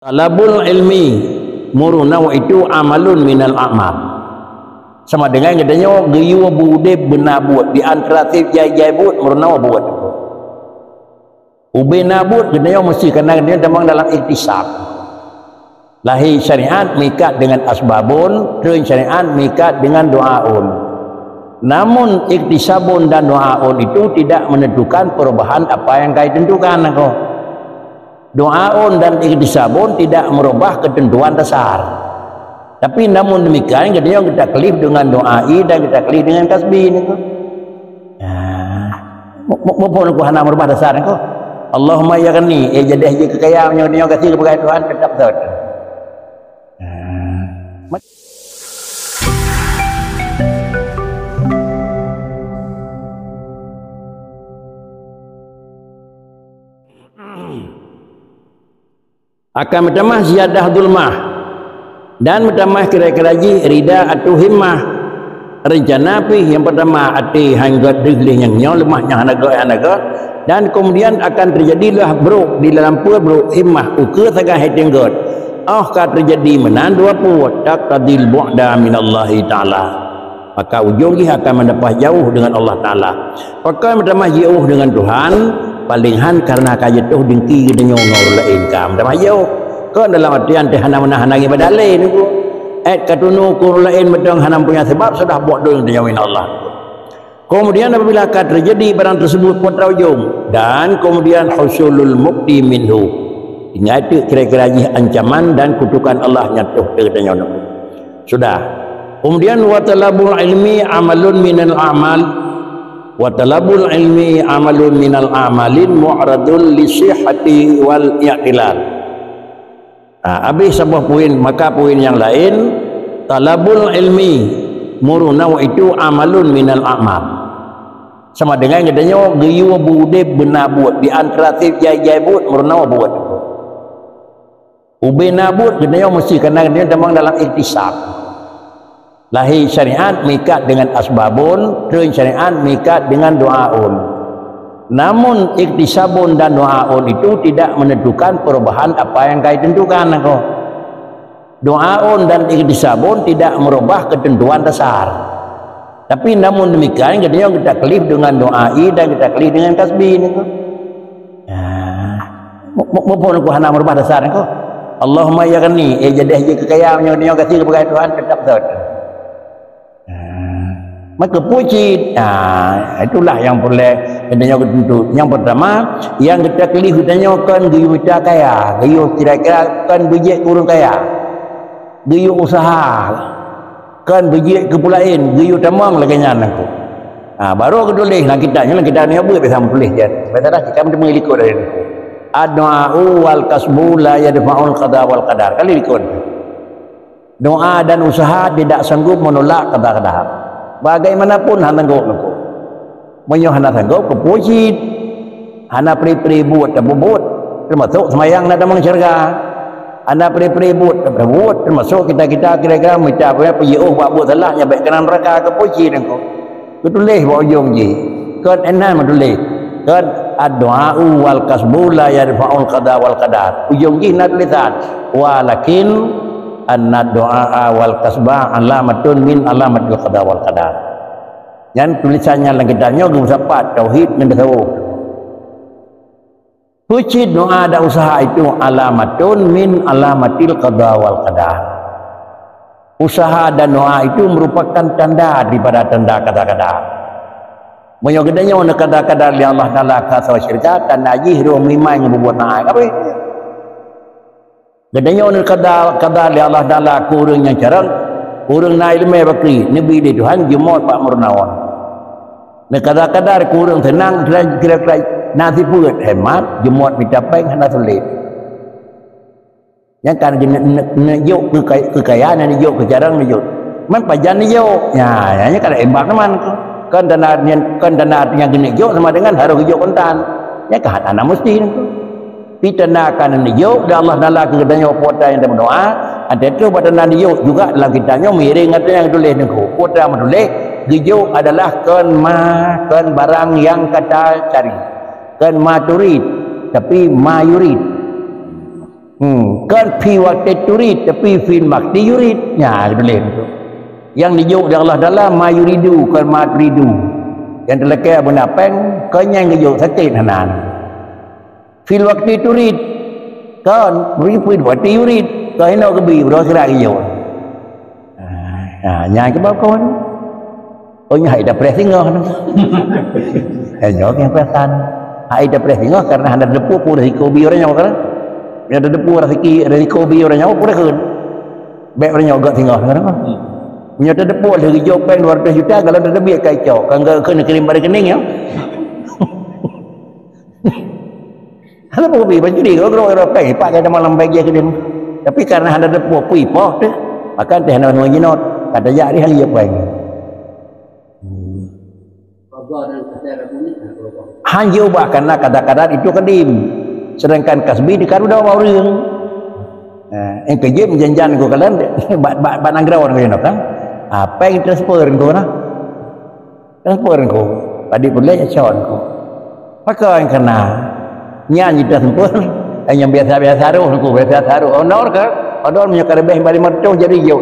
Talabul ilmi murunau itu amalun minal amal. Sama dengan katanya geyu bude benar buat di antara tip jai buat murunau buat. Ube nabut katanya mesti kena dia memang dalam iktisab. Lahir syariat mikat dengan asbabun, dan syariat mikat dengan doaun. Namun iktisabun dan doaun itu tidak menentukan perubahan apa yang kau tentukan aku. Doaun dan iktisabun tidak merubah ketentuan dasar. Tapi namun demikian katanya kita kelip dengan doai dan kita kelip dengan kasbi ni ko. Mau aku hana merubah dasar ko. Allahumma ya gani jadi haji kekayaan yang kasih kepada Tuhan tetap betul. Akan bertambah ziyadah dulmah dan bertambah kira-kira rida atau himmah rencana pi yang pertama ati hanggat diglih yang nyaw lemahnya hanaga dan kemudian akan terjadilah bro di dalam puat bro himmah ukur sagah hetenggot ka terjadi menan dua puat taqdil bu'da minallahi ta'ala, maka ujungnya akan mendapat jauh dengan Allah Ta'ala. Maka bertambah jauh dengan Tuhan palingan karena kajatuh dengki dengan ngor lain kam dah jauh kan dalam artian teh hana menahan lagi badalai niku katunu kur lain medang hana punya sebab sudah buat dosa dengan Allah. Kemudian apabila akan terjadi barang tersebut putra ujung dan kemudian husulul mukti minhu, ingat kira-kira ancaman dan kutukan Allah nyatuh dengan sudah. Kemudian wa talabul ilmi amalun minal amal wa talabul ilmi amalun minal amalin mu'radul li sihhati wal i'tilal. Habis sebuah poin, maka poin yang lain talabul ilmi murunau itu amalun minal amal. Sama dengan katanya geyu bude benar buat di antara tip jai buat murunau buat. Ube nabut katanya mesti kena dia memang dalam iktisab. Lahir syariat mikat dengan asbabun, dan syariat mikat dengan doaun. Namun iktisabun dan doaun itu tidak menentukan perubahan apa yang kau tentukan aku. Doaun dan iktisabun tidak merubah ketentuan dasar. Tapi namun demikian katanya kita kelip dengan doai dan kita kelip dengan kasbi ni ko. Mau aku hana merubah dasar ni ko. Allahumma ya gani jadi haji kekayaan yang kasih kepada Tuhan tetap betul. Maka puji itulah yang boleh katanya tentu. Yang pertama yang kita kelih katanya kan geyu kita kaya, geyu kira-kira kan bejek kurang kaya, geyu usaha kan bejek kepulain, geyu tamang lagi nyan aku. Baru aku tulis lah kita ni apa bisa tulis je. Betul kita mesti mengilikut dari itu. Ad-du'a'u wal kasbu la yadfa'ul qada wal qadar. Kali likut. Doa dan usaha tidak sanggup menolak qada-qadar. Bagaimanapun hana sanggup aku. Menyo hana sanggup kepuji. Hana pri-pri buat buat termasuk semayang nak damang syurga. Hana pri-pri buat termasuk kita kira-kira minta apa buat salahnya baik kena neraka kepuji aku. Tulis bawa ujung je. Kan enan tulis. Kan ad-du'a'u wal kasbu la yarfa'ul qada wal qadar. Ujung je nak tulisan. Walakin anna doa wal kasbah alamatun min alamatil qada wal qadar. Yang tulisannya langitanya gusapat tauhid dan tasawuf. Puji doa dan usaha itu alamatun min alamatil qada wal qadar. Usaha dan doa itu merupakan tanda daripada tanda kata-kata. Menyogedanya wana kata-kata li Allah Ta'ala kasa syirka tanda jihru mimai ngebuat naik apa itu? Gedanya orang kadar li Allah Ta'ala kurang yang carang kurang na ilmu bakri nabi di Tuhan jumot pak murnawan ne kadar kurang tenang kira-kira nanti pulut hemat jumot mencapai hana sulit yang kan juk kekayaan ni juk kejarang ni juk man pajan ni juk ya nya kada embak teman kan dana yang gini juk sama dengan harus juk kontan nya kahana mesti ni pitanakan niyuk dan Allah Taala kegadanya puasa yang berdoa ada tu pada niyuk juga dalam kitanya miring ada yang tulis niku puasa menulis niyuk adalah kan barang yang kata cari kan ma turid tapi ma yurid Kan fi waktu turid tapi fil makti yurid. Ya, boleh tu. Yang dijuk dari Allah dalam ma yuridu kan ma turidu. Yang terlekat benda peng kan yang dijuk sakit hanan. Fil waktu turid kan beri waktu yurid. Kan hendak kebi berdoa gerak dijuk. Nhà cái báo con nya hai dah pressing ngah yang perasan hai dah pressing ngah karena hendak depu pun risiko bi orang nyawa kan dia ada depu risiko bi orang nyawa pun kan baik orang nyawa gak tinggal kan punya ada depu dari job bank 200 juta kalau ada lebih kacau kan gak kena kirim pada rekening ya ada apa bi baju ni kalau orang pay pak ada malam bagi ke dia tapi karena ada depu pui poh tu maka teh nak menginot kata ya dia hari apa ini hanya ubah karena kata-kata itu kadim sedangkan kasbi di karuda orang yang kerja menjanjian ko kalian bat anggrawan ko yana kan apa yang transfer ko na transfer ko tadi boleh chon ko maka yang kena nyanyi transfer yang biasa-biasa ro ko biasa ro honor ka honor menyakar beh balik mertu jadi yo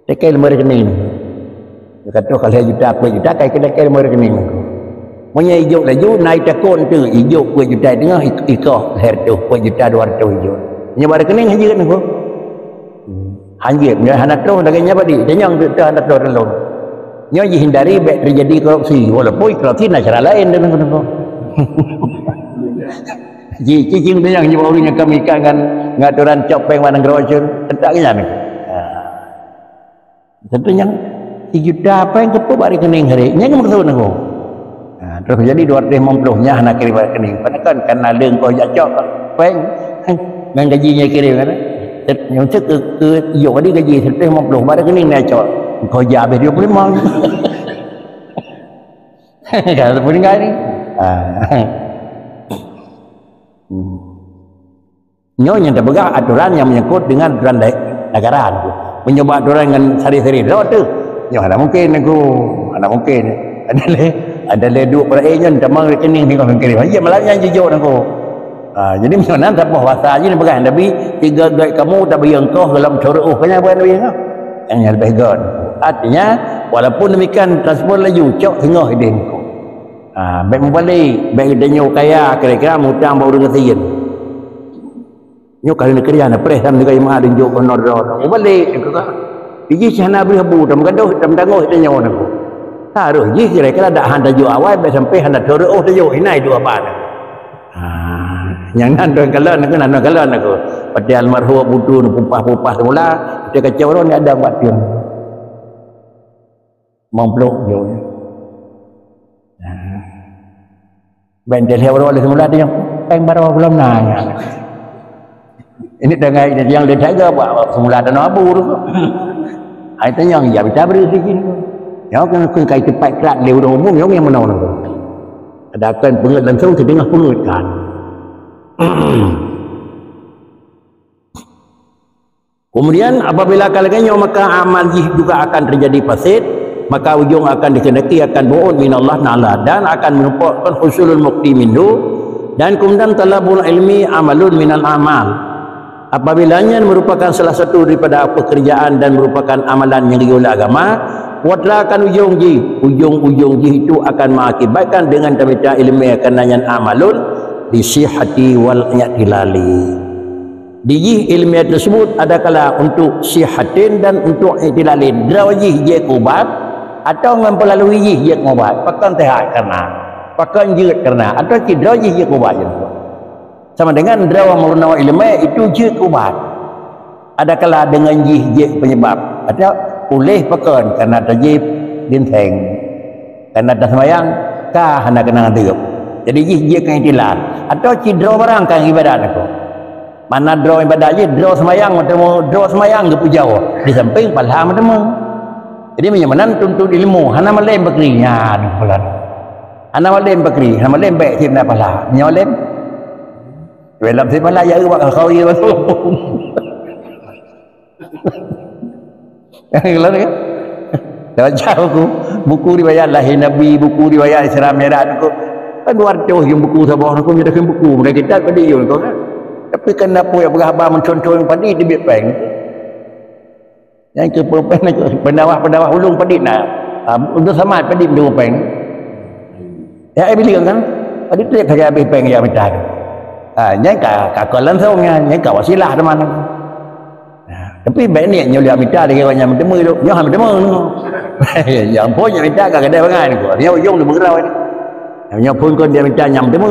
tekel merekening kata kalau juta apa juta kai kena kai merekening punya hijau laju naik takon tu hijau 2 juta tengah ikoh her tu 2 juta 200 hijau nya merekening haji kan ko haji nya hanak tu dagangnya badi tanyang tu hanak tu relon nya hindari baik terjadi korupsi walaupun korupsi cara lain dengan ko cicing tu yang barunya kami kan ngaturan copeng mana grocun tak kena ni tentunya 1 juta apa yang kepo bari kening hari nya maksud nako terus jadi 250 nya nak kirim bari kening padahal kan leung ko jacok peng ngan gajinya kirim kan yang cek ke yo di gaji 150 bari kening nak cok ko ja be 25 kalau pun enggak ni nyonya tak pegang aturan yang menyangkut dengan aturan negara mencoba aturan dengan sari-sari lewat tu ya ada mungkin aku ada mungkin ada le duit pada agent tamang rekening ni kau kirim aja malahnya jujur aku jadi macam mana tak apa bahasa aja ni pegang tapi 3 guide kamu tak bagi engkau dalam syuruh kanya bukan bagi engkau yang lebih god artinya walaupun demikian transport laju cok tengah ide engkau baik membalik baik denyo kaya kira-kira mutang baru ngetiin nyo kali nak kerja nak press sama dengan imam dan jok honor balik engkau Iji sana beri habu tam gaduh tam dangoh dia nyawa aku. Taruh ji kira-kira dak handa jo awal sampai handa toro oh jo inai dua ban. Yang nan don kalan aku nan kalan aku. Pada almarhum budu pupah-pupah semula dia kacau orang ni ada buat dia. Memblok jo. Bendel orang semula dia peng baru belum nanya. Ini dengan yang dia jaga buat semula dan abu tu. Itu yang ya bisa beri sikit. Ya kan kun kai tepat kelat leu umum yang menau tu. Ada akan pengat langsung sedengah pengatkan. Kemudian apabila kalanya maka amal juga akan terjadi fasid, maka ujung akan dikehendaki akan bu'ud minallah ta'ala dan akan merupakan husulul muqti minhu dan kemudian talabul ilmi amalun minal amal. Apabila merupakan salah satu daripada pekerjaan dan merupakan amalan yang dioleh agama, wadra akan ujung-ujung itu akan mengakibatkan dengan tamita ilmiah kananyan amalun disihati wal i'tilali. Di ilmiah tersebut adakala untuk sihatin dan untuk i'tilalin. Drawajih je kubat atau mempelalui je kubat. Pakan tehat karena pakan jerit karena atau drawajih je kubat je. Sama dengan drawa merunawa ilmiah itu je kubat. Adakala dengan je penyebab atau boleh pakan karena tajib dinteng karena dah semayang kah hendak kena ngadep. Jadi je kan i'tilal atau draw barang kan ibadat aku. Mana draw ibadat je, draw semayang macam draw semayang ke pujau di samping pahala macam. Jadi menyamanan tuntut ilmu hana malem bakrinya bulan. Hana malem bakri, hana malem baik tim na pahala. Nyolem. Dalam si pahala ya buat kau ye betul. Kalau ni baca buku riwayat lahir Nabi, buku riwayat Isra Mi'raj aku kan 200 yang buku sabah aku nyatakan buku mereka kita pada yo kau kan. tapi kenapa yang berhabar mencontoh yang padi di bipeng yang ke pendawah ulung padi nak untuk sama padi di bipeng ya bilang kan padi tu kerja bipeng ya minta nyai kakolan saungnya nyai kawasilah teman tapi baik ni nyolia minta dia kira nyam temu tu nyam temu yang pun nyam minta kadang-kadang bangan ko dia ujung tu berau ni nyam pun ko dia minta nyam temu